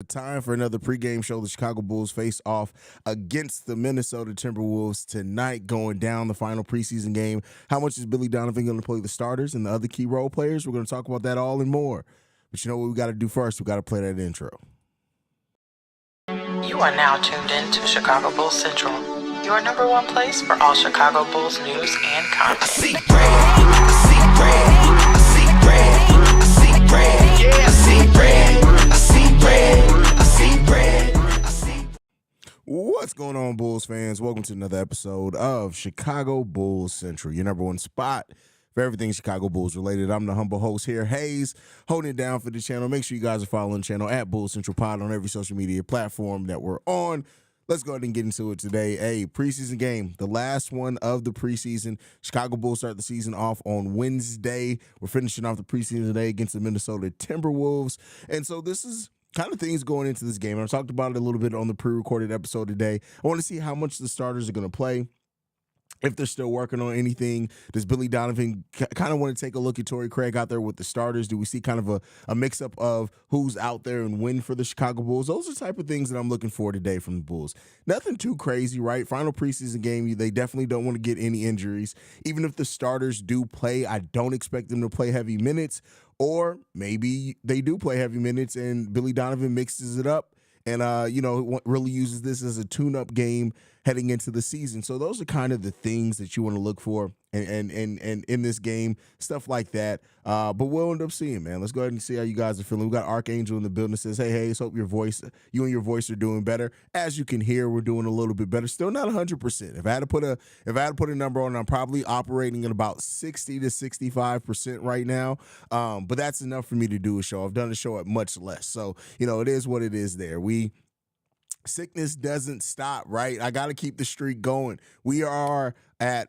Time for another pregame show. The Chicago Bulls face off against the Minnesota Timberwolves tonight, going down the final preseason game. How much is Billy Donovan going to play the starters and the other key role players? We're going to talk about that all and more. But you know what we got to do first? We got to play that intro. You are now tuned in to Chicago Bulls Central, your number one place for all Chicago Bulls news and content. I see red, I see red, I see red, I see red, yeah, I see red, I see red, I see red, I see. What's going on, Bulls fans? Welcome to another episode of Chicago Bulls Central, your number one spot for everything Chicago Bulls related. I'm the humble host here, Haize, holding it down for the channel. Make sure you guys are following the channel at Bulls Central Pod on every social media platform that we're on. Let's go ahead and get into it today. A preseason game, the last one of the preseason. Chicago Bulls start the season off on Wednesday. We're finishing off the preseason today against the Minnesota Timberwolves. And so this is kind of things going into this game. And I talked about it a little bit on the pre-recorded episode today. I want to see how much the starters are going to play. If they're still working on anything, does Billy Donovan kind of want to take a look at Torrey Craig out there with the starters? Do we see kind of a mix-up of who's out there and when for the Chicago Bulls? Those are the type of things that I'm looking for today from the Bulls. Nothing too crazy, right? Final preseason game, they definitely don't want to get any injuries. Even if the starters do play, I don't expect them to play heavy minutes. Or maybe they do play heavy minutes and Billy Donovan mixes it up and, really uses this as a tune-up game heading into the season. So those are kind of the things that you want to look for and in this game, stuff like that. But we'll end up seeing, man. Let's go ahead and see how you guys are feeling. We got Archangel in the building that says, hey, hope you and your voice are doing better. As you can hear, we're doing a little bit better. Still not 100%. If I had to put a number on it, I'm probably operating at about 60 to 65% right now. But that's enough for me to do a show. I've done a show at much less. So, it is what it is there. Sickness doesn't stop, right? I got to keep the streak going. We are at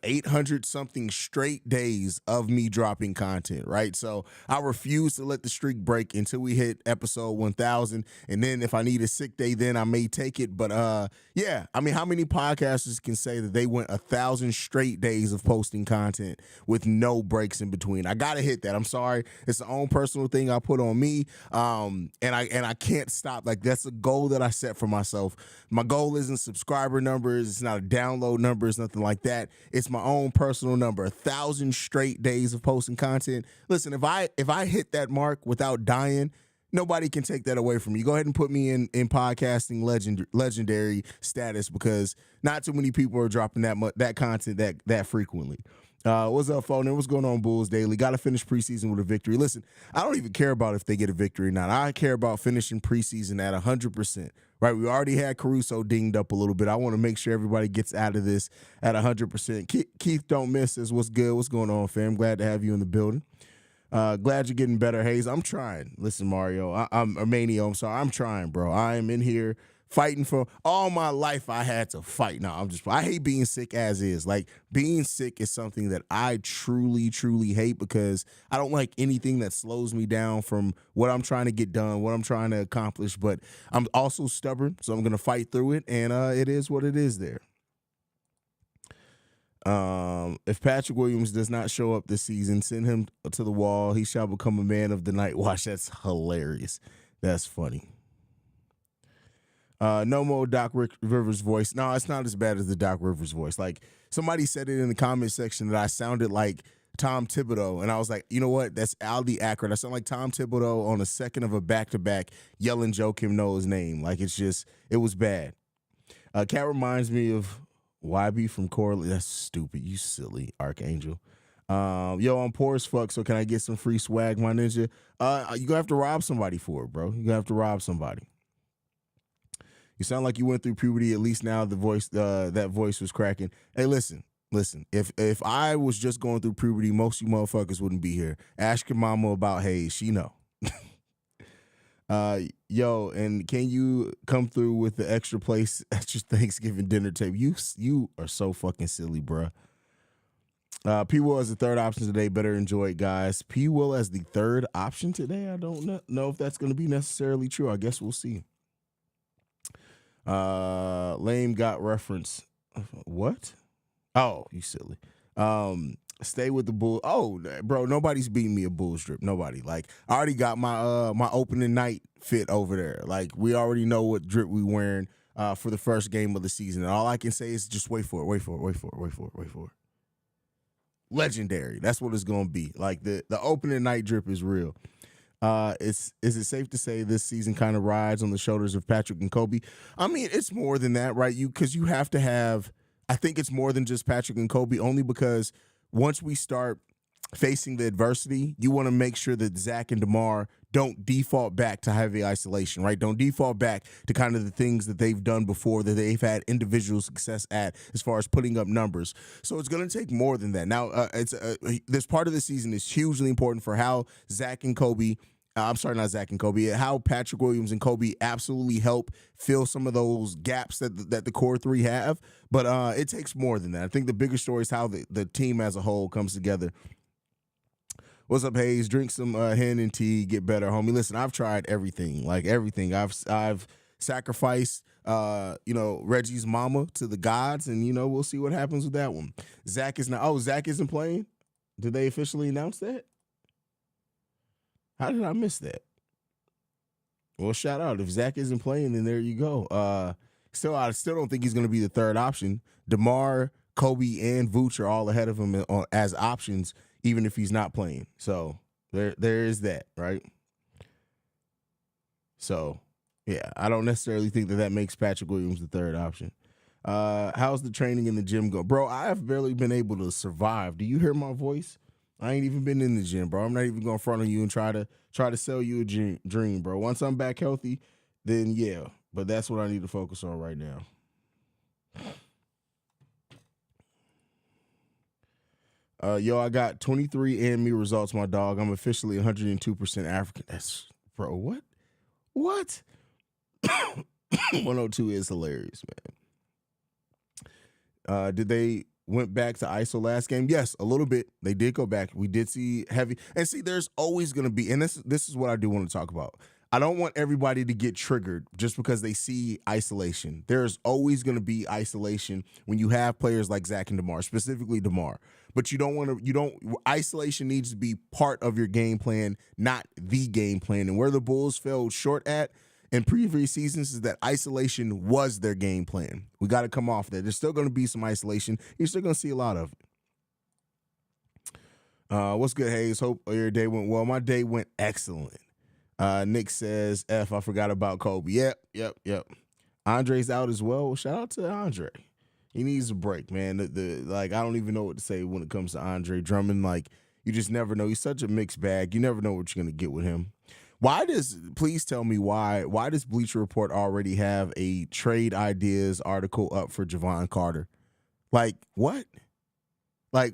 800 something straight days of me dropping content, right? So I refuse to let the streak break until we hit episode 1000. And then if I need a sick day, then I may take it. But how many podcasters can say that they went 1,000 straight days of posting content with no breaks in between? I gotta hit that. I'm sorry. It's the own personal thing I put on me. And I can't stop. Like, that's a goal that I set for myself. My goal isn't subscriber numbers. It's not a download number. It's nothing like that. It's my own personal number. 1,000 straight days of posting content. Listen, if I hit that mark without dying, nobody can take that away from me. Go ahead and put me in podcasting legendary status, because not too many people are dropping that content that frequently. What's up, phone? What's going on, Bulls Daily? Got to finish preseason with a victory. Listen, I don't even care about if they get a victory or not. I care about finishing preseason at 100%. Right? We already had Caruso dinged up a little bit. I want to make sure everybody gets out of this at 100%. Keith don't miss says, what's good? What's going on, fam? Glad to have you in the building. Glad you're getting better, Haize. I'm trying. Listen, Mario, I'm Armanio. I'm sorry. I'm trying, bro. I am in here fighting for all my life. I had to fight. No, I hate being sick as is. Like, being sick is something that I truly, truly hate, because I don't like anything that slows me down from what I'm trying to get done, what I'm trying to accomplish. But I'm also stubborn, so I'm going to fight through it. And it is what it is there. If Patrick Williams does not show up this season, send him to the wall. He shall become a man of the night watch. That's hilarious. That's funny. No more Doc Rivers voice. No, it's not as bad as the Doc Rivers voice. Like, somebody said it in the comment section that I sounded like Tom Thibodeau, and I was like, you know what? That's Aldi accurate. I sound like Tom Thibodeau on a second of a back-to-back yelling Joe Kim Noah's name. Like, it was bad. Cat reminds me of YB from Corley. That's stupid. You silly Archangel. I'm poor as fuck, so can I get some free swag, my ninja? You gonna have to rob somebody for it, bro. You gonna have to rob somebody. You sound like you went through puberty. At least now that voice was cracking. Hey, listen. If I was just going through puberty, most of you motherfuckers wouldn't be here. Ask your mama about Haize. She know. And can you come through with the extra place at your Thanksgiving dinner table? You are so fucking silly, bruh. P. Will as the third option today. Better enjoy it, guys. P. Will as the third option today. I don't know if that's going to be necessarily true. I guess we'll see. Lame got reference. What? Oh, you silly. Stay with the Bulls. Oh, bro, nobody's beating me a Bulls drip. Nobody. Like, I already got my my opening night fit over there. Like, we already know what drip we wearing for the first game of the season. And all I can say is just wait for it, wait for it, wait for it, wait for it, wait for it. Legendary. That's what it's gonna be. Like the opening night drip is real. Is it safe to say this season kind of rides on the shoulders of Patrick and Kobe? I mean, it's more than that, right? Because you have to have. I think it's more than just Patrick and Kobe, only because once we start facing the adversity, you want to make sure that Zach and DeMar don't default back to heavy isolation, right? Don't default back to kind of the things that they've done before that they've had individual success at as far as putting up numbers. So it's going to take more than that. Now, this part of the season is hugely important for how Zach and Kobe I'm sorry, not Zach and Kobe, how Patrick Williams and Kobe absolutely help fill some of those gaps that the core three have. But it takes more than that. I think the bigger story is how the team as a whole comes together. What's up, Haize? Drink some hen and tea, get better, homie. Listen, I've tried everything, like everything. I've sacrificed, Reggie's mama to the gods, and we'll see what happens with that one. Zach is not. Oh, Zach isn't playing. Did they officially announce that? How did I miss that? Well, shout out. If Zach isn't playing, then there you go. I still don't think he's going to be the third option. DeMar, Kobe, and Vooch are all ahead of him as options, even if he's not playing. So there is that, right? So, yeah, I don't necessarily think that makes Patrick Williams the third option. How's the training in the gym go? Bro, I have barely been able to survive. Do you hear my voice? I ain't even been in the gym, bro. I'm not even going to front on you and try to sell you a dream, bro. Once I'm back healthy, then yeah. But that's what I need to focus on right now. I got 23 AME results, my dog. I'm officially 102% African. That's, bro, what? What? 102 is hilarious, man. Did they went back to ISO last game? Yes, a little bit. They did go back. We did see heavy. And see, there's always going to be, and this is what I do want to talk about. I don't want everybody to get triggered just because they see isolation. There's always going to be isolation when you have players like Zach and DeMar, specifically DeMar. But isolation needs to be part of your game plan, not the game plan. And where the Bulls fell short at in previous seasons is that isolation was their game plan. We got to come off that. There's still going to be some isolation. You're still going to see a lot of it. What's good, Haize? Hope your day went well. My day went excellent. Nick says, F, I forgot about Kobe. Yep. Andre's out as well. Shout out to Andre. He needs a break, man. I don't even know what to say when it comes to Andre Drummond. Like, you just never know. He's such a mixed bag. You never know what you're going to get with him. Please tell me why does Bleacher Report already have a trade ideas article up for Javon Carter? Like, what? Like,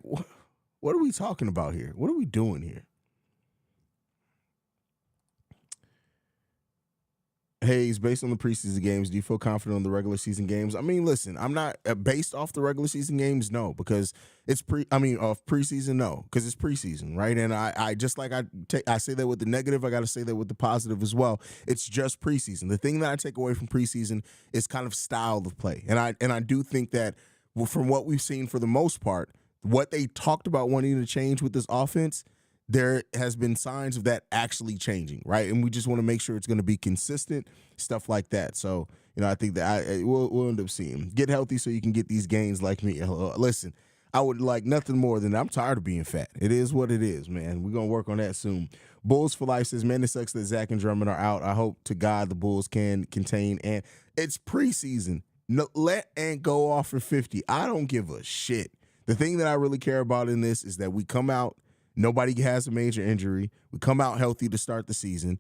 what are we talking about here? What are we doing here? Haize, based on the preseason games, do you feel confident on the regular season games? I mean, listen, I'm not based off the regular season games, no, because it's preseason, no, because it's preseason, right? And I just like I say that with the negative, I got to say that with the positive as well. It's just preseason. The thing that I take away from preseason is kind of style of play, and I do think that from what we've seen for the most part, what they talked about wanting to change with this offense, there has been signs of that actually changing, right? And we just want to make sure it's going to be consistent, stuff like that. So, I think that we'll end up seeing. Get healthy so you can get these gains like me. Listen, I would like nothing more than I'm tired of being fat. It is what it is, man. We're going to work on that soon. Bulls for Life says, man, it sucks that Zach and Drummond are out. I hope to God the Bulls can contain. And it's preseason. No, let Ant go off for 50. I don't give a shit. The thing that I really care about in this is that we come out, nobody has a major injury. We come out healthy to start the season.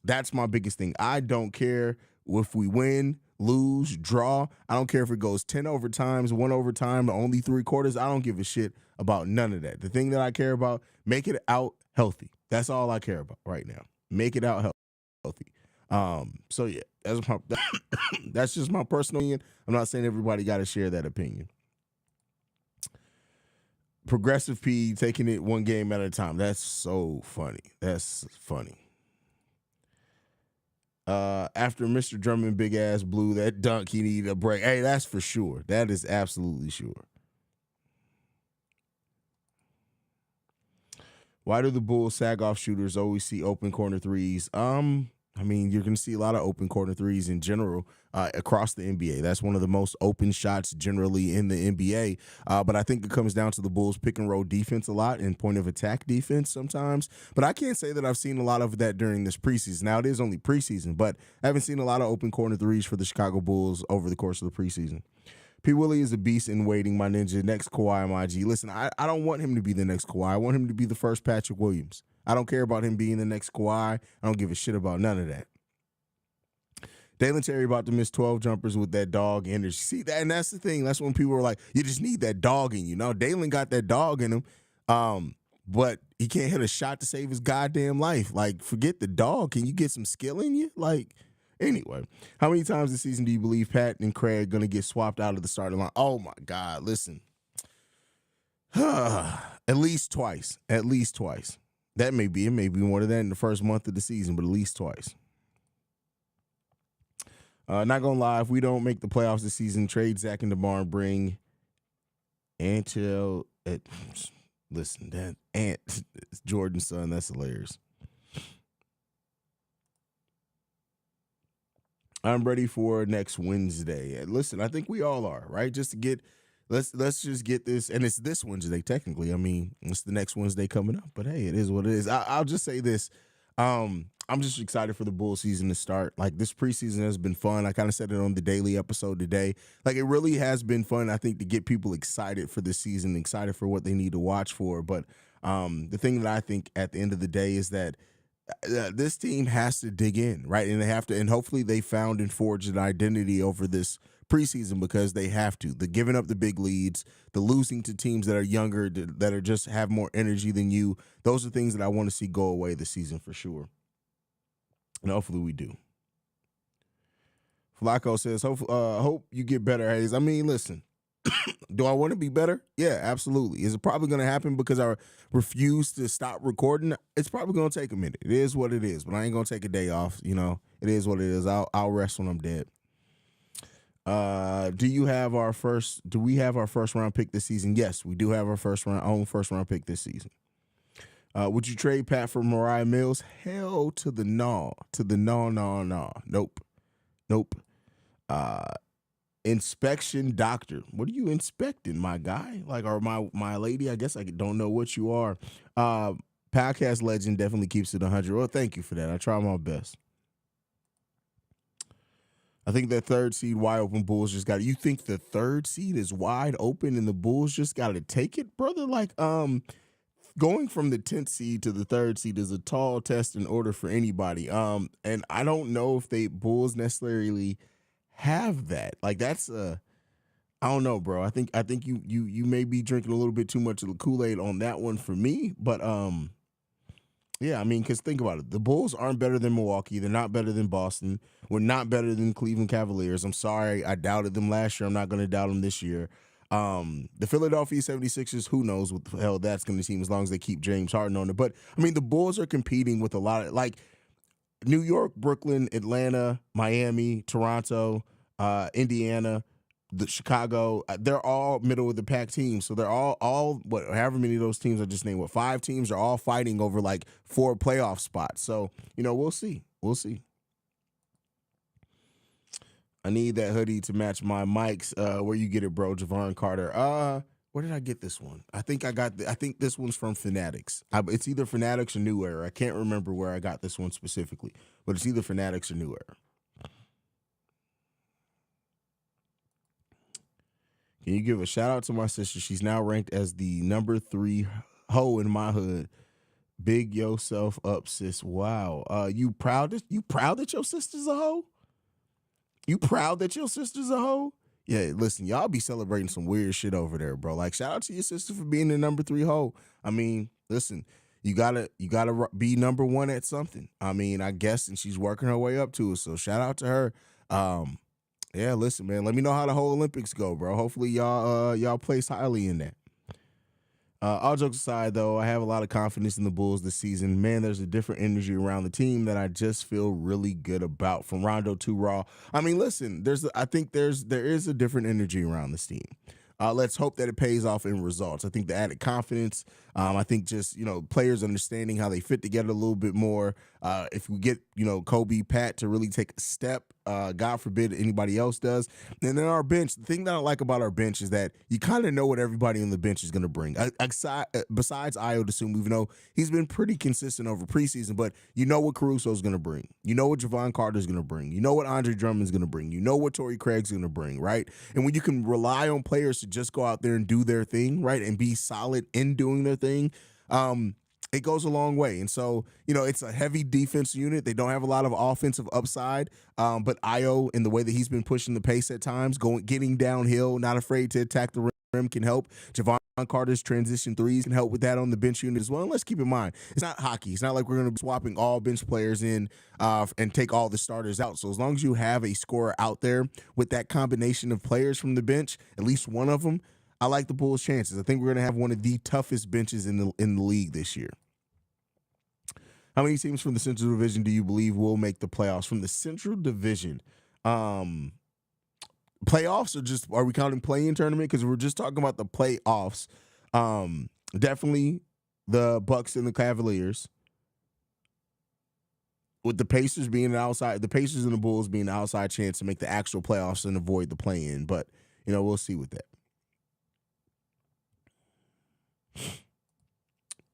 That's my biggest thing. I don't care if we win, lose, draw. I don't care if it goes 10 overtimes, 1 overtime, only 3 quarters. I don't give a shit about none of that. The thing that I care about, make it out healthy. That's all I care about right now. Make it out healthy. So yeah, that's just my personal opinion. I'm not saying everybody got to share that opinion. Progressive P taking it one game at a time. That's so funny. That's funny. After Mr. Drummond big ass blew that dunk, he needed a break. Hey, that's for sure. That is absolutely sure. Why do the Bulls sag-off shooters always see open corner threes? I mean, you're going to see a lot of open corner threes in general across the NBA. That's one of the most open shots generally in the NBA. But I think it comes down to the Bulls pick and roll defense a lot and point of attack defense sometimes. But I can't say that I've seen a lot of that during this preseason. Now, it is only preseason, but I haven't seen a lot of open corner threes for the Chicago Bulls over the course of the preseason. P. Willie is a beast in waiting, my ninja. Next Kawhi MIG. Listen, I don't want him to be the next Kawhi. I want him to be the first Patrick Williams. I don't care about him being the next Kawhi. I don't give a shit about none of that. Dalen Terry about to miss 12 jumpers with that dog energy. See that, and that's the thing. That's when people are like, you just need that dog in you. No, Dalen got that dog in him, but he can't hit a shot to save his goddamn life. Like, forget the dog. Can you get some skill in you? Like, anyway, how many times this season do you believe Pat and Craig going to get swapped out of the starting line? Oh, my God. Listen. At least twice. At least twice. It may be more than that in the first month of the season, but at least twice. Not going to lie, if we don't make the playoffs this season, trade Zach and DeMar and bring Antel. Listen, that Ant, Jordan's son, that's hilarious. I'm ready for next Wednesday. And listen, I think we all are, right? Just to get, let's just get this, and it's this Wednesday technically. I mean, it's the next Wednesday coming up, but hey, it is what it is. I'll just say this. I'm just excited for the Bulls season to start. Like, this preseason has been fun. I kind of said it on the daily episode today. Like, it really has been fun, I think, to get people excited for this season, excited for what they need to watch for. But the thing that I think at the end of the day is that this team has to dig in, right? And they have to, and hopefully they found and forged an identity over this preseason because they have to. The giving up the big leads, the losing to teams that are younger, that are just have more energy than you. Those are things that I want to see go away this season for sure. And hopefully we do. Flacco says, hope you get better, Haize. I mean, listen, do I want to be better? Yeah, absolutely. Is it probably going to happen because I refuse to stop recording? It's probably going to take a minute. It is what it is, but I ain't going to take a day off. You know, it is what it is. I'll rest when I'm dead. Do we have our first round pick this season? Yes, we do have our first round pick this season. Would you trade Pat for Mariah Mills? Hell to the no. Nope. Inspection doctor. What are you inspecting, my guy? Like, or my lady? I guess I don't know what you are. Podcast legend definitely keeps it 100. Well, thank you for that. I try my best. I think that third seed wide open Bulls just got it. You think the third seed is wide open and the Bulls just got to take it, brother? Like, going from the 10th seed to the third seed is a tall test in order for anybody. And I don't know if they Bulls necessarily have that. Like, that's I don't know, bro. I think you may be drinking a little bit too much of the Kool-Aid on that one for me. But yeah, I mean, because think about it. The Bulls aren't better than Milwaukee. They're not better than Boston. We're not better than Cleveland Cavaliers. I'm sorry. I doubted them last year. I'm not going to doubt them this year. The Philadelphia 76ers, who knows what the hell that's going to seem as long as they keep James Harden on it. But, I mean, the Bulls are competing with a lot of, like, New York, Brooklyn, Atlanta, Miami, Toronto, Indiana, the Chicago. They're all middle of the pack teams. So they're all however many of those teams I just named, 5 teams are all fighting over, like, 4 playoff spots. So, you know, we'll see. I need that hoodie to match my mics. Where you get it, bro? Javon Carter. Where did I get this one? I think this one's from Fanatics. It's either Fanatics or New Era. I can't remember where I got this one specifically, but it's either Fanatics or New Era. Can you give a shout out to my sister? She's now ranked as the number 3 hoe in my hood. Big yourself up, sis. Wow. You proud that your sister's a hoe? You proud that your sister's a hoe? Yeah, listen, y'all be celebrating some weird shit over there, bro. Like, shout out to your sister for being the number 3 hoe. I mean, listen, you gotta be number 1 at something. I mean, I guess, and she's working her way up to it. So shout out to her. Yeah, listen, man. Let me know how the whole Olympics go, bro. Hopefully y'all place highly in that. All jokes aside, though, I have a lot of confidence in the Bulls this season. Man, there's a different energy around the team that I just feel really good about. From Rondo to Raw. I mean, listen, there is a different energy around this team. Let's hope that it pays off in results. I think the added confidence, I think just, players understanding how they fit together a little bit more. If we get, Kobe, Pat to really take a step, God forbid anybody else does. And then our bench, the thing that I like about our bench is that you kind of know what everybody on the bench is going to bring. Besides Ayo Dosunmu, even though he's been pretty consistent over preseason, but you know what Caruso's going to bring. You know what Javon Carter's going to bring. You know what Andre Drummond's going to bring. You know what Torrey Craig's going to bring, right? And when you can rely on players to just go out there and do their thing, right, and be solid in doing their thing, it goes a long way. And so, it's a heavy defense unit. They don't have a lot of offensive upside, but Ayo, in the way that he's been pushing the pace at times, getting downhill, not afraid to attack the rim, can help. Javon Carter's transition threes can help with that on the bench unit as well. And let's keep in mind, it's not hockey. It's not like we're going to be swapping all bench players in and take all the starters out. So as long as you have a scorer out there with that combination of players from the bench, at least one of them, I like the Bulls' chances. I think we're going to have one of the toughest benches in the league this year. How many teams from the Central Division do you believe will make the playoffs? From the Central Division, playoffs are we counting play-in tournament? Because we're just talking about the playoffs. Definitely the Bucks and the Cavaliers. With the Pacers being the Pacers and the Bulls being the outside chance to make the actual playoffs and avoid the play-in. But, we'll see with that.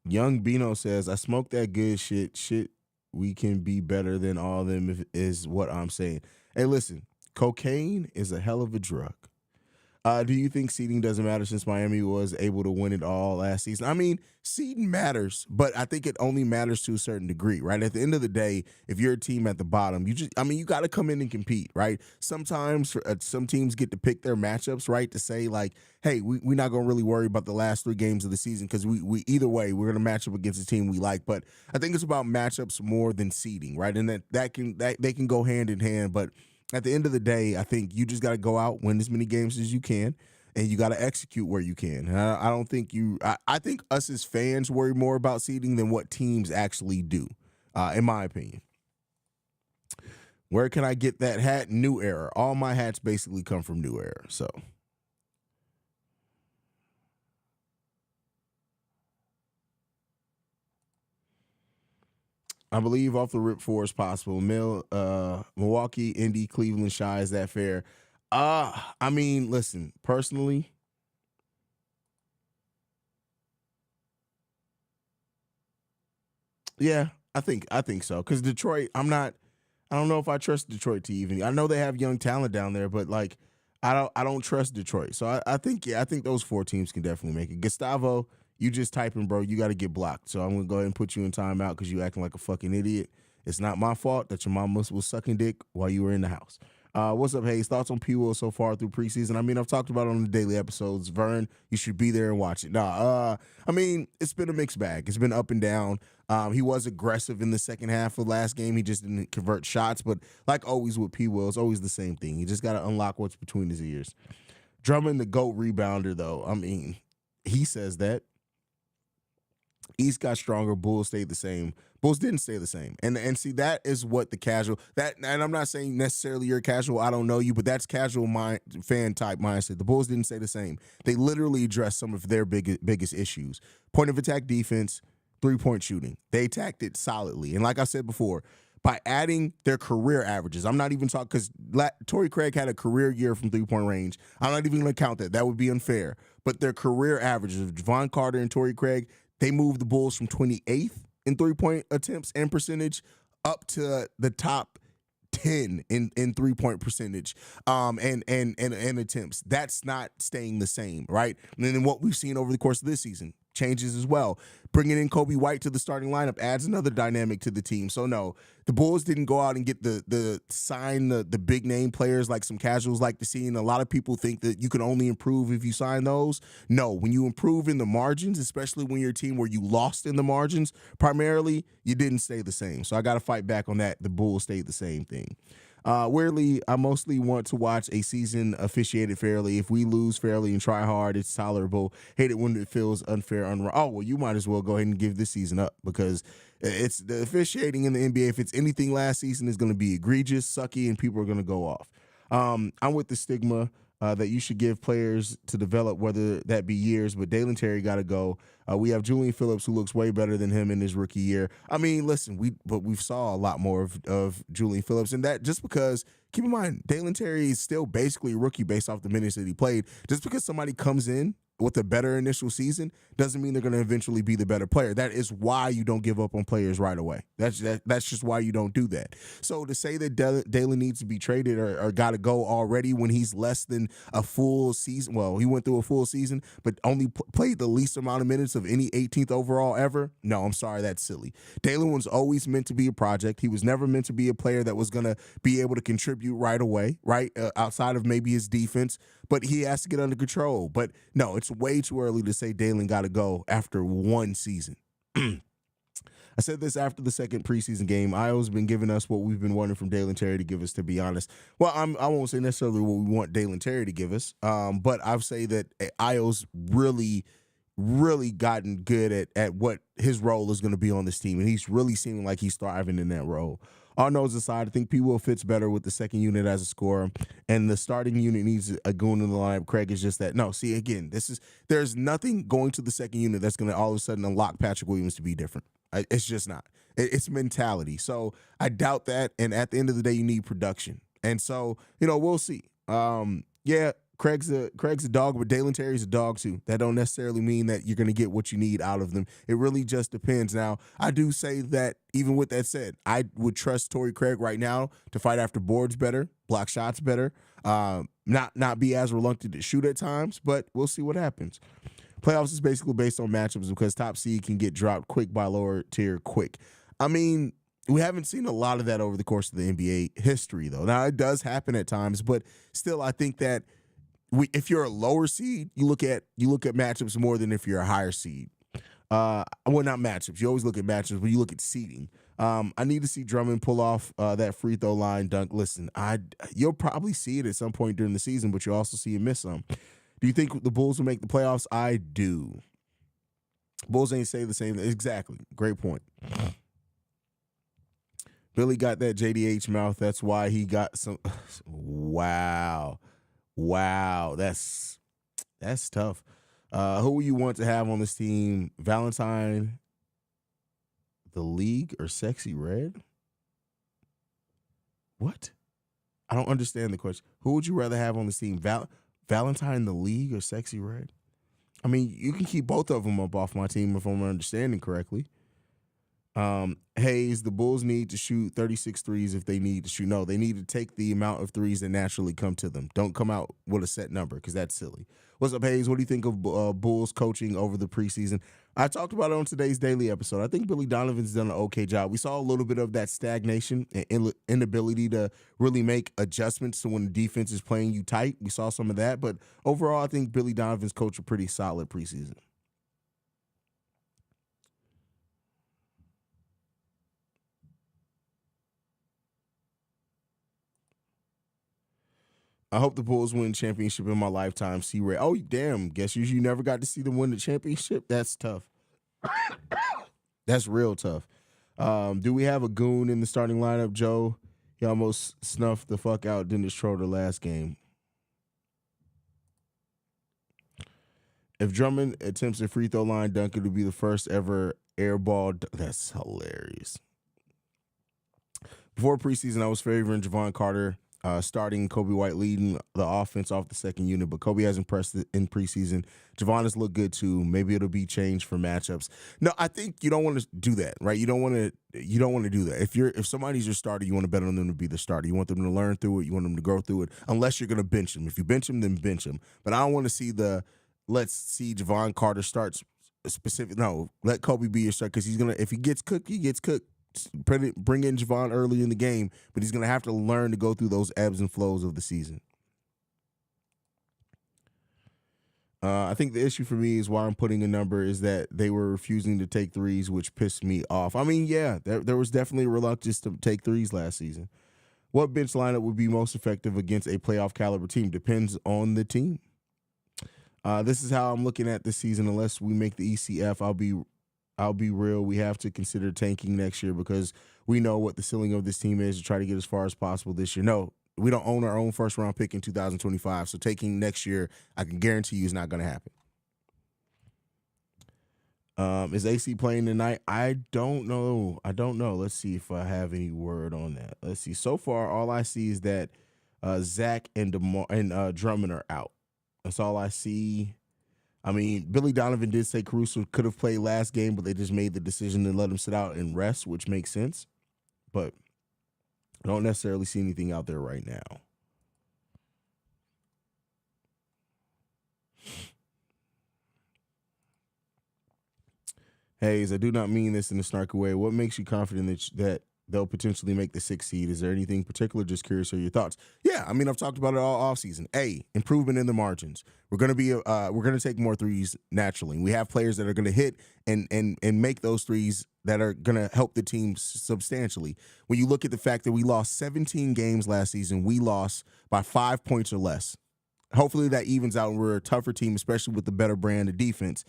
Young Bino says, I smoke that good shit. Shit, we can be better than all of them is what I'm saying. Hey, listen, cocaine is a hell of a drug. Do you think seeding doesn't matter since Miami was able to win it all last season? I mean, seeding matters, but I think it only matters to a certain degree, right? At the end of the day, if you're a team at the bottom, you got to come in and compete, right? Sometimes some teams get to pick their matchups, right? To say like, hey, we're not going to really worry about the last 3 games of the season because we either way, we're going to match up against a team we like. But I think it's about matchups more than seeding, right? And that they can go hand in hand, but at the end of the day, I think you just got to go out, win as many games as you can, and you got to execute where you can. And I don't think I think us as fans worry more about seeding than what teams actually do, in my opinion. Where can I get that hat? New Era. All my hats basically come from New Era, so. I believe off the rip 4 is possible. Milwaukee, Indy, Cleveland, Shy. Is that fair? I mean, listen, personally, yeah, I think so. Because Detroit, I don't know if I trust Detroit to even. I know they have young talent down there, but like, I don't trust Detroit. So I think those 4 teams can definitely make it. Gustavo, you just typing, bro. You got to get blocked. So I'm going to go ahead and put you in timeout because you acting like a fucking idiot. It's not my fault that your mom was sucking dick while you were in the house. What's up, Haize? Thoughts on P. Will so far through preseason? I mean, I've talked about it on the daily episodes. Vern, you should be there and watch it. I mean, it's been a mixed bag. It's been up and down. He was aggressive in the second half of last game. He just didn't convert shots. But like always with P. Will, it's always the same thing. You just got to unlock what's between his ears. Drummond, the GOAT rebounder, though. I mean, he says that. East got stronger. Bulls stayed the same. Bulls didn't stay the same. And see, that is what the casual and I'm not saying necessarily you're casual. I don't know you, but that's casual fan type mindset. The Bulls didn't stay the same. They literally addressed some of their biggest issues. Point of attack defense, 3-point shooting. They attacked it solidly. And like I said before, by adding their career averages, I'm not even talking because Torrey Craig had a career year from 3-point range. I'm not even going to count that. That would be unfair. But their career averages of Javon Carter and Torrey Craig, they moved the Bulls from 28th in 3-point attempts and percentage up to the top 10 in 3-point percentage and attempts. That's not staying the same, right? And then what we've seen over the course of this season changes as well. Bringing in Kobe White to the starting lineup adds another dynamic to the team. So no, the Bulls didn't go out and get the big name players like some casuals like to see. And a lot of people think that you can only improve if you sign those. No, when you improve in the margins, especially when you're a team where you lost in the margins, primarily you didn't stay the same. So I got to fight back on that. The Bulls stayed the same thing. Weirdly, I mostly want to watch a season officiated fairly. If we lose fairly and try hard, it's tolerable. Hate it when it feels unfair. Oh, well, you might as well go ahead and give this season up because it's the officiating in the NBA. If it's anything last season, is going to be egregious, sucky, and people are going to go off. I'm with the stigma that you should give players to develop, whether that be years. But Dalen Terry got to go. We have Julian Phillips, who looks way better than him in his rookie year. I mean, listen, we saw a lot more of Julian Phillips, and that just because. Keep in mind, Dalen Terry is still basically a rookie based off the minutes that he played. Just because somebody comes in with a better initial season doesn't mean they're going to eventually be the better player. That is why you don't give up on players right away. That's just why you don't do that. So to say that Dalen needs to be traded or got to go already when he's less than a full season, well, he went through a full season, but only played the least amount of minutes of any 18th overall ever. No, I'm sorry, that's silly. Dalen was always meant to be a project. He was never meant to be a player that was going to be able to contribute right away, right? Outside of maybe his defense, but he has to get under control. But no, it's way too early to say Dalen got to go after one season. I said this after the second preseason game. Io's been giving us what we've been wanting from Dalen Terry to give us, to be honest. Well, I won't say necessarily what we want Dalen Terry to give us, but I'll say that Io's really gotten good at what his role is going to be on this team, and he's really seeming like he's thriving in that role. All nose aside, I think P. Will fits better with the second unit as a scorer, and the starting unit needs a goon in the lineup. Craig is just that. No, see, again, there's nothing going to the second unit that's going to all of a sudden unlock Patrick Williams to be different. It's just not. It's mentality. So I doubt that, and at the end of the day, you need production. And so, we'll see. Yeah, Craig's a dog, but Dalen Terry's a dog too. That don't necessarily mean that you're going to get what you need out of them. It really just depends. Now, I do say that even with that said, I would trust Torrey Craig right now to fight after boards better, block shots better, not be as reluctant to shoot at times, but we'll see what happens. Playoffs is basically based on matchups because top seed can get dropped quick by lower tier quick. I mean, we haven't seen a lot of that over the course of the NBA history, though. Now, it does happen at times, but still, I think that if you're a lower seed, you look at matchups more than if you're a higher seed. Well, not matchups. You always look at matchups, but you look at seeding. I need to see Drummond pull off that free throw line dunk. Listen, you'll probably see it at some point during the season, but you'll also see him miss some. Do you think the Bulls will make the playoffs? I do. Bulls ain't say the same. Exactly. Great point. Billy got that JDH mouth. That's why he got some. Wow. That's tough. Who will you want to have on this team? Valentine, the League, or Sexy Red? What? I don't understand the question. Who would you rather have on this team? Valentine, the League, or Sexy Red? I mean, you can keep both of them up off my team if I'm understanding correctly. Haize, the Bulls need to shoot 36 threes if they need to shoot. No, they need to take the amount of threes that naturally come to them. Don't come out with a set number because that's silly. What's up, Haize? What do you think of Bulls coaching over the preseason? I talked about it on today's daily episode. I think Billy Donovan's done an okay job. We saw a little bit of that stagnation and inability to really make adjustments to when the defense is playing you tight. We saw some of that. But overall, I think Billy Donovan's coached a pretty solid preseason. I hope the Bulls win championship in my lifetime. C-Ray. Oh, damn. Guess you never got to see them win the championship? That's tough. That's real tough. Do we have a goon in the starting lineup, Joe? He almost snuffed the fuck out Dennis Schroeder last game. If Drummond attempts a free throw line dunk, it would be the first ever air ball. That's hilarious. Before preseason, I was favoring Javon Carter starting, Kobe White leading the offense off the second unit, but Kobe has impressed in preseason. Javon has looked good too. Maybe it'll be changed for matchups. No, I think you don't want to do that, right? You don't want to do that. If somebody's your starter, you want to bet on them to be the starter. You want them to learn through it. You want them to grow through it. Unless you're going to bench them. If you bench them, then bench them. But I don't want to see let's see Javon Carter starts specific. No, let Kobe be your starter because if he gets cooked, he gets cooked. Bring in Javon early in the game, but he's going to have to learn to go through those ebbs and flows of the season. I think the issue for me is why I'm putting a number is that they were refusing to take threes, which pissed me off. I mean, yeah, there was definitely a reluctance to take threes last season. What bench lineup would be most effective against a playoff caliber team? Depends on the team. This is how I'm looking at this season. Unless we make the ECF, I'll be real. We have to consider tanking next year because we know what the ceiling of this team is to try to get as far as possible this year. No, own our own first round pick in 2025. So taking next year, I can guarantee you, is not going to happen. Is AC playing tonight? I don't know. Let's see if I have any word on that. Let's see. So far, all I see is that Zach and Drummond are out. That's all I see. I mean, Billy Donovan did say Caruso could have played last game, but they just made the decision to let him sit out and rest, which makes sense. But I don't necessarily see anything out there right now. Haize, I do not mean this in a snarky way. What makes you confident that they'll potentially make the 6th seed? Is there anything particular? Just curious of your thoughts. Yeah, I mean, I've talked about it all offseason. Improvement in the margins. We're gonna take more threes naturally. We have players that are gonna hit and make those threes that are gonna help the team substantially. When you look at the fact that we lost 17 games last season, we lost by 5 points or less. Hopefully that evens out and we're a tougher team, especially with the better brand of defense.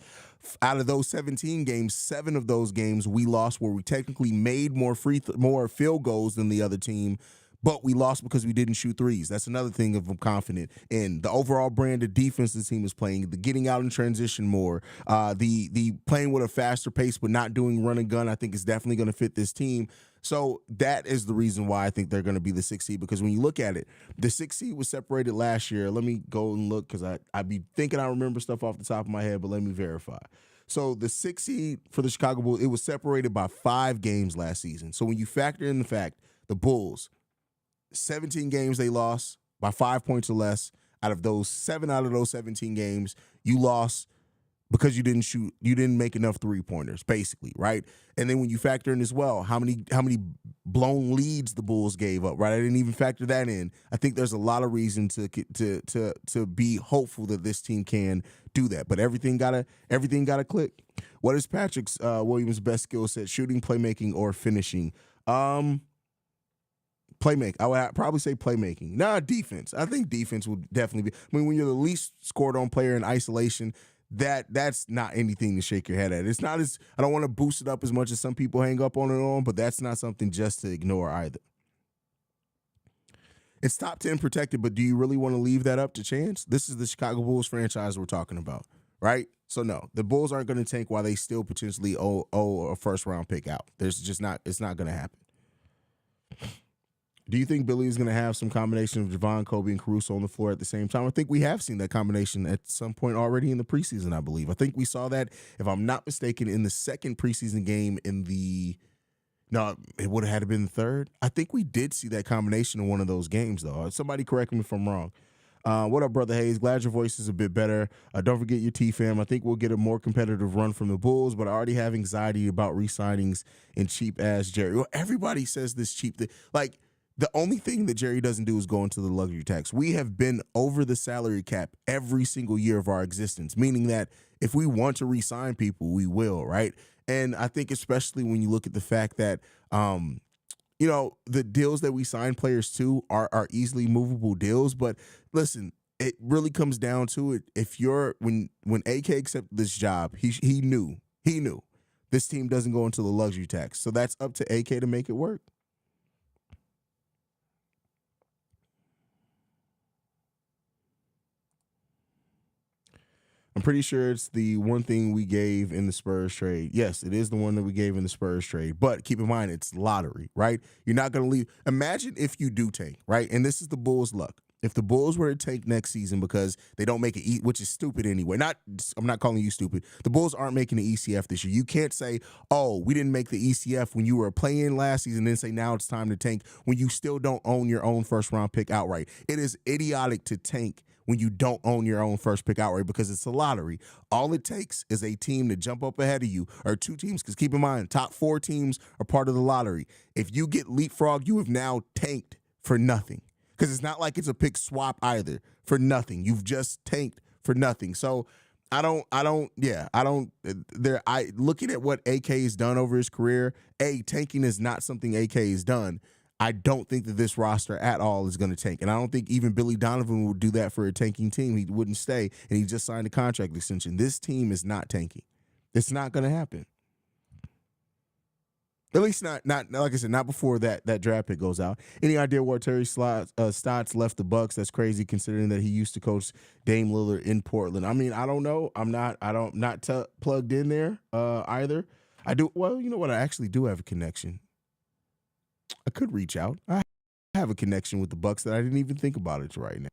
Out of those 17 games, 7 of those games we lost where we technically made more field goals than the other team, but we lost because we didn't shoot threes. That's another thing I'm confident in. The overall brand of defense the team is playing, the getting out in transition more, the playing with a faster pace but not doing run and gun, I think is definitely going to fit this team. So that is the reason why I think they're going to be the 6th seed, because when you look at it, the 6th seed was separated last year. Let me go and look because I be thinking I remember stuff off the top of my head, but let me verify. So the 6th seed for the Chicago Bulls, it was separated by 5 games last season. So when you factor in the fact the Bulls, 17 games they lost by 5 points or less. Out of those 17 games, you lost because you didn't make enough 3-pointers, basically, right? And then when you factor in as well how many blown leads the Bulls gave up, right? I didn't even factor that in. I think there's a lot of reason to be hopeful that this team can do that. But everything gotta click. What is Patrick Williams' best skill set? Shooting, playmaking, or finishing? Playmaking. I would probably say playmaking. Defense. I think defense would definitely be. I mean, when you're the least scored on player in isolation, that's not anything to shake your head at. It's not as, I don't want to boost it up as much as some people hang up on it on, but that's not something just to ignore either. It's top 10 protected, but do you really want to leave that up to chance? This is the Chicago Bulls franchise we're talking about, right? So no, the Bulls aren't going to tank while they still potentially owe a first round pick out. It's not going to happen. Do you think Billy is going to have some combination of Javon, Kobe, and Caruso on the floor at the same time? I think we have seen that combination at some point already in the preseason, I believe. I think we saw that, if I'm not mistaken, in the second preseason game it would have had to been the third. I think we did see that combination in one of those games, though. Somebody correct me if I'm wrong. What up, Brother Haize? Glad your voice is a bit better. Don't forget your T-fam. I think we'll get a more competitive run from the Bulls, but I already have anxiety about re-signings and cheap-ass Jerry. Well, everybody says this cheap thing. Like, the only thing that Jerry doesn't do is go into the luxury tax. We have been over the salary cap every single year of our existence, meaning that if we want to re-sign people, we will, right? And I think especially when you look at the fact that, the deals that we sign players to are easily movable deals. But listen, it really comes down to it. When AK accepted this job, he knew this team doesn't go into the luxury tax. So that's up to AK to make it work. I'm pretty sure it's the one thing we gave in the Spurs trade. Yes, it is the one that we gave in the Spurs trade. But keep in mind, it's lottery, right? You're not going to leave. Imagine if you do tank, right? And this is the Bulls' luck. If the Bulls were to tank next season because they don't make it, which is stupid anyway. I'm not calling you stupid. The Bulls aren't making the ECF this year. You can't say, oh, we didn't make the ECF when you were playing last season, then say now it's time to tank when you still don't own your own first-round pick outright. It is idiotic to tank when you don't own your own first pick outright because it's a lottery. All it takes is a team to jump up ahead of you, or 2 teams, because keep in mind, top 4 teams are part of the lottery. If you get leapfrog, you have now tanked for nothing. Because it's not like it's a pick swap either, for nothing. You've just tanked for nothing. So looking at what AK has done over his career, tanking is not something AK has done. I don't think that this roster at all is going to tank. And I don't think even Billy Donovan would do that for a tanking team. He wouldn't stay, and he just signed a contract extension. This team is not tanking. It's not going to happen. At least not like I said, not before that draft pick goes out. Any idea where Terry Stotts left the Bucks? That's crazy considering that he used to coach Dame Lillard in Portland. I mean, I don't know. I'm not plugged in there either. I do. Well, you know what? I actually do have a connection. I could reach out. I have a connection with the Bucks that I didn't even think about it right now.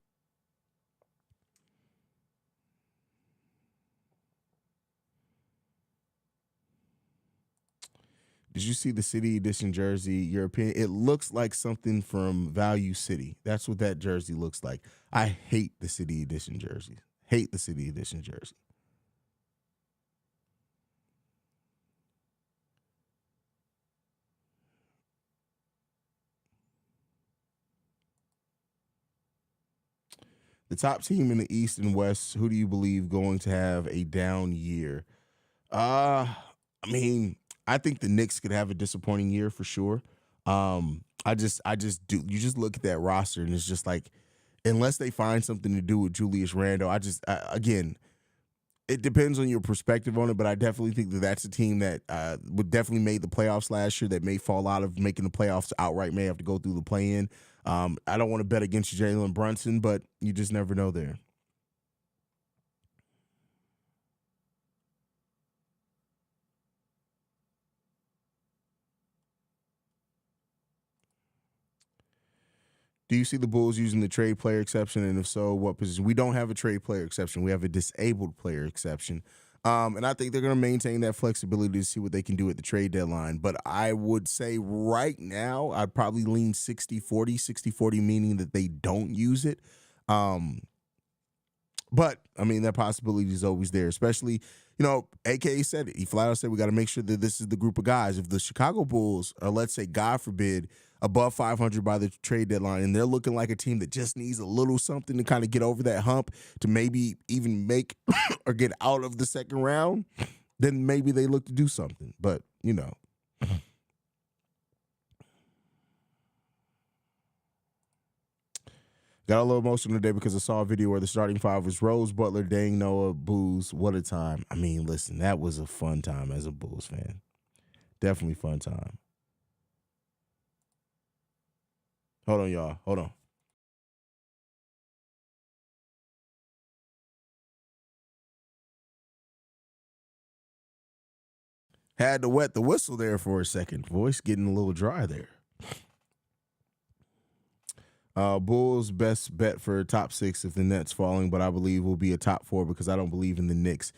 Did you see the City Edition jersey? Your opinion? It looks like something from Value City. That's what that jersey looks like. I hate the City Edition jersey. Hate the City Edition jersey. The top team in the East and West, who do you believe going to have a down year? I mean, I think the Knicks could have a disappointing year for sure. I just do. You just look at that roster and it's just like, unless they find something to do with Julius Randle, again, it depends on your perspective on it, but I definitely think that that's a team that would definitely made the playoffs last year that may fall out of making the playoffs outright, may have to go through the play-in. I don't want to bet against Jalen Brunson, but you just never know there. Do you see the Bulls using the trade player exception? And if so, what position? We don't have a trade player exception. We have a disabled player exception. And I think they're going to maintain that flexibility to see what they can do at the trade deadline. But I would say right now, I'd probably lean 60-40, 60-40 meaning that they don't use it. But, I mean, that possibility is always there, especially, AKA said it. He flat out said we got to make sure that this is the group of guys. If the Chicago Bulls are, let's say, God forbid, above 500 by the trade deadline, and they're looking like a team that just needs a little something to kind of get over that hump to maybe even make or get out of the second round, then maybe they look to do something. But, Got a little emotional today because I saw a video where the starting five was Rose, Butler, Dang, Noah, Booz. What a time. I mean, listen, that was a fun time as a Bulls fan. Definitely fun time. Hold on, y'all. Hold on. Had to wet the whistle there for a second. Voice getting a little dry there. Bulls best bet for top 6 if the Nets falling, but I believe will be a top 4 because I don't believe in the Knicks.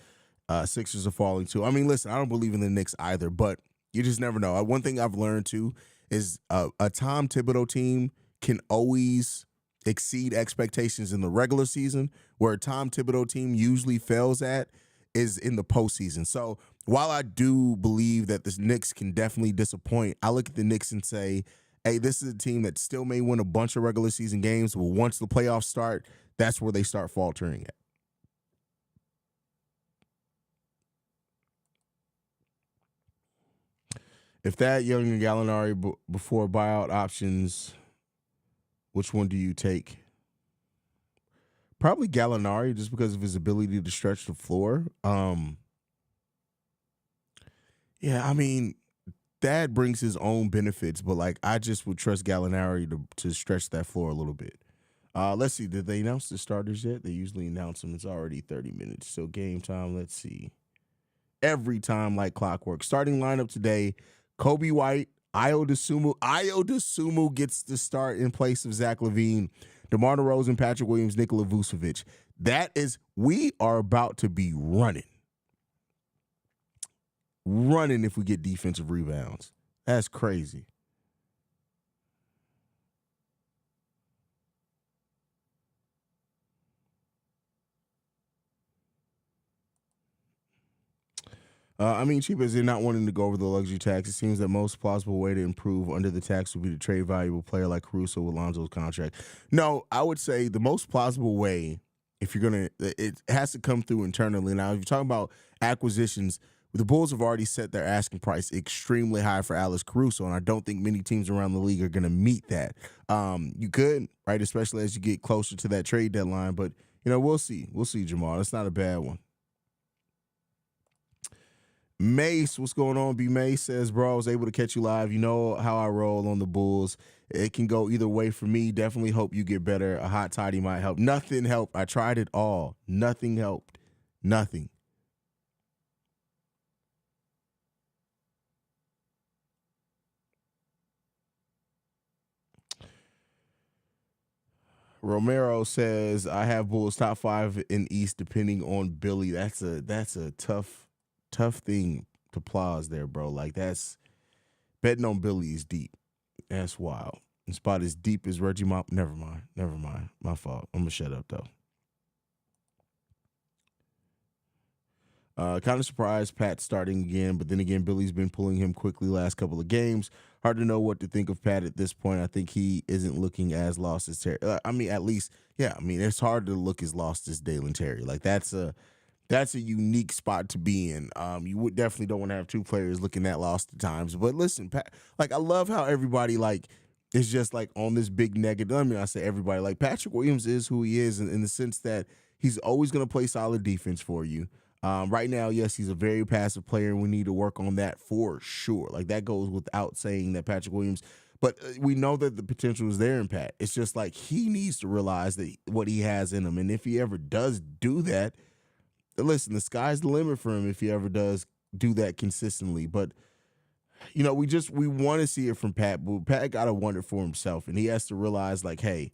Sixers are falling too. I mean, listen, I don't believe in the Knicks either, but you just never know. One thing I've learned too is a Tom Thibodeau team can always exceed expectations in the regular season, where a Tom Thibodeau team usually fails at is in the postseason. So while I do believe that the Knicks can definitely disappoint, I look at the Knicks and say, hey, this is a team that still may win a bunch of regular season games, but once the playoffs start, that's where they start faltering at. If that Young and Gallinari before buyout options, which one do you take? Probably Gallinari, just because of his ability to stretch the floor. Yeah, I mean, that brings his own benefits, but I just would trust Gallinari to stretch that floor a little bit. Let's see. Did they announce the starters yet? They usually announce them. It's already 30 minutes. So game time, let's see. Every time like clockwork. Starting lineup today, Kobe White, Ayo Dosunmu. Ayo Dosunmu gets the start in place of Zach LaVine, DeMar DeRozan, Patrick Williams, Nikola Vucevic. We are about to be running. Running if we get defensive rebounds. That's crazy. Cheap as they're not wanting to go over the luxury tax, it seems that most plausible way to improve under the tax would be to trade valuable player like Caruso with Lonzo's contract. No, I would say the most plausible way, if you're going to, it has to come through internally. Now, if you're talking about acquisitions, the Bulls have already set their asking price extremely high for Alex Caruso, and I don't think many teams around the league are going to meet that. You could, right, especially as you get closer to that trade deadline, but, we'll see. We'll see, Jamal. That's not a bad one. Mace, what's going on? B Mace says, bro, I was able to catch you live. You know how I roll on the Bulls. It can go either way for me. Definitely hope you get better. A hot toddy might help. Nothing helped. I tried it all. Nothing helped. Nothing. Romero says, I have Bulls top 5 in East depending on Billy. That's a tough thing to pause there, bro. Like, that's betting on Billy is deep. That's wild. And spot as deep as Reggie Mop. Never mind. My fault. I'm gonna shut up though. Kind of surprised Pat starting again, but then again, Billy's been pulling him quickly last couple of games. Hard to know what to think of Pat at this point. I think he isn't looking as lost as Terry. I mean, at least, yeah. I mean, it's hard to look as lost as Dalen Terry. Like that's a unique spot to be in. You would definitely don't want to have two players looking that lost at times. But listen, Pat, like I love how everybody like is just like on this big negative. I mean, I say everybody like Patrick Williams is who he is in the sense that he's always going to play solid defense for you. Right now, yes, he's a very passive player, and we need to work on that for sure. Like that goes without saying that Patrick Williams, but we know that the potential is there in Pat. It's just like he needs to realize that what he has in him, and if he ever does do that, listen, the sky's the limit for him if he ever does do that consistently. But you know, we want to see it from Pat, but Pat got to wonder for himself, and he has to realize like, hey,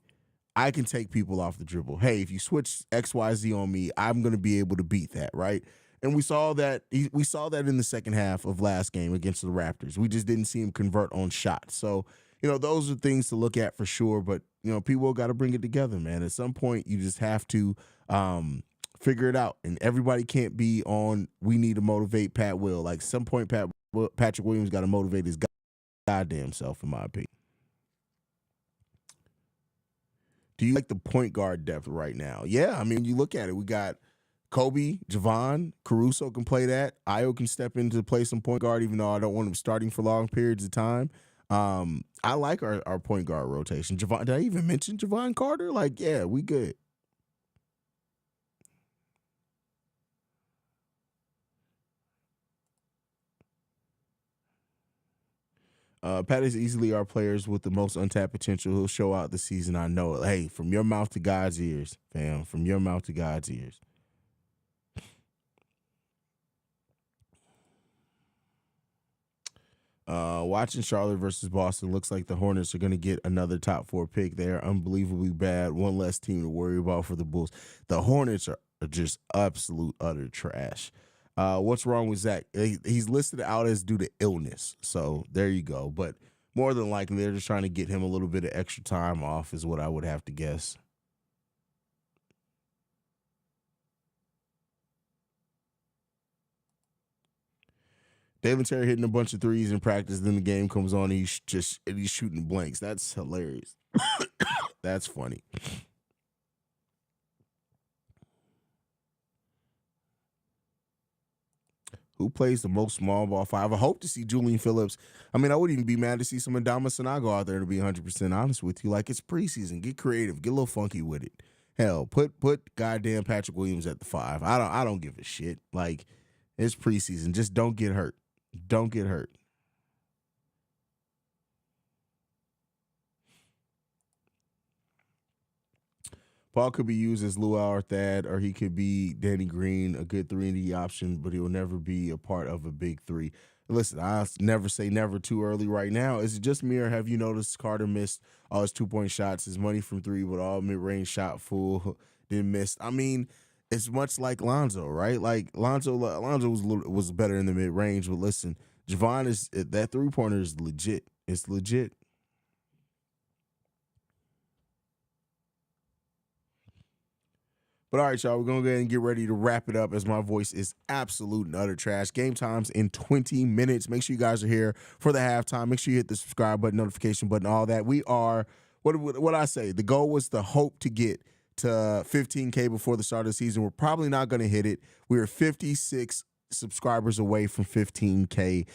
I can take people off the dribble. Hey, if you switch XYZ on me, I'm going to be able to beat that, right? And we saw that in the second half of last game against the Raptors. We just didn't see him convert on shots. So, you know, those are things to look at for sure. But, you know, people got to bring it together, man. At some point, you just have to figure it out. And everybody can't be on, we need to motivate Pat Will. Like, some point, Patrick Williams got to motivate his goddamn self, in my opinion. Do you like the point guard depth right now? Yeah, I mean, you look at it. We got Kobe, Javon, Caruso can play that. Ayo can step in to play some point guard, even though I don't want him starting for long periods of time. I like our point guard rotation. Javon, did I even mention Javon Carter? Like, yeah, we good. Pat is easily our players with the most untapped potential. He'll show out the season. I know it. Hey, from your mouth to God's ears, fam. From your mouth to God's ears. Watching Charlotte versus Boston looks like the Hornets are going to get another top 4 pick. They're unbelievably bad. One less team to worry about for the Bulls. The Hornets are just absolute utter trash. What's wrong with Zach? He's listed out as due to illness. So there you go. But more than likely, they're just trying to get him a little bit of extra time off is what I would have to guess. Dalen Terry hitting a bunch of threes in practice, then the game comes on and he's shooting blanks. That's hilarious. That's funny. Who plays the most small ball 5? I hope to see Julian Phillips. I mean, I wouldn't even be mad to see some Adama Sanago out there, to be 100% honest with you. Like, it's preseason. Get creative. Get a little funky with it. Hell, put goddamn Patrick Williams at the 5. I don't give a shit. Like, it's preseason. Just don't get hurt. Don't get hurt. Paul could be used as Luau or Thad, or he could be Danny Green, a good 3-and-D option, but he'll never be a part of a big 3. Listen, I never say never too early right now. Is it just me, or have you noticed Carter missed all his 2-point shots, his money from 3, but all mid-range shot full, then missed? I mean, it's much like Lonzo, right? Like Lonzo was better in the mid-range, but listen, Javon is that 3-pointer is legit. It's legit. But all right, y'all, we're going to go ahead and get ready to wrap it up as my voice is absolute and utter trash. Game time's in 20 minutes. Make sure you guys are here for the halftime. Make sure you hit the subscribe button, notification button, all that. We are, what I say, the goal was the hope to get to 15K before the start of the season. We're probably not going to hit it. We are 56 subscribers away from 15K.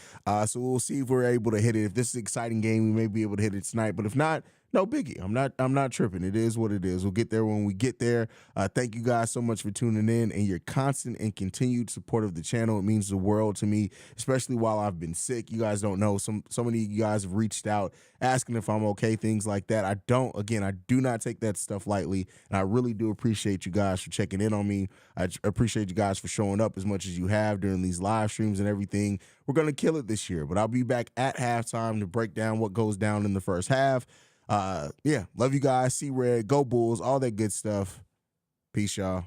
So we'll see if we're able to hit it. If this is an exciting game, we may be able to hit it tonight. But if not, No biggie. I'm not tripping. It is what it is. We'll get there when we get there. Thank you guys so much for tuning in and your constant and continued support of the channel. It means the world to me, especially while I've been sick. You guys don't know. So many of you guys have reached out asking if I'm okay, things like that. I do not take that stuff lightly. And I really do appreciate you guys for checking in on me. I appreciate you guys for showing up as much as you have during these live streams and everything. We're going to kill it this year, but I'll be back at halftime to break down what goes down in the first half. Yeah, love you guys. See Red, go Bulls, all that good stuff. Peace, y'all.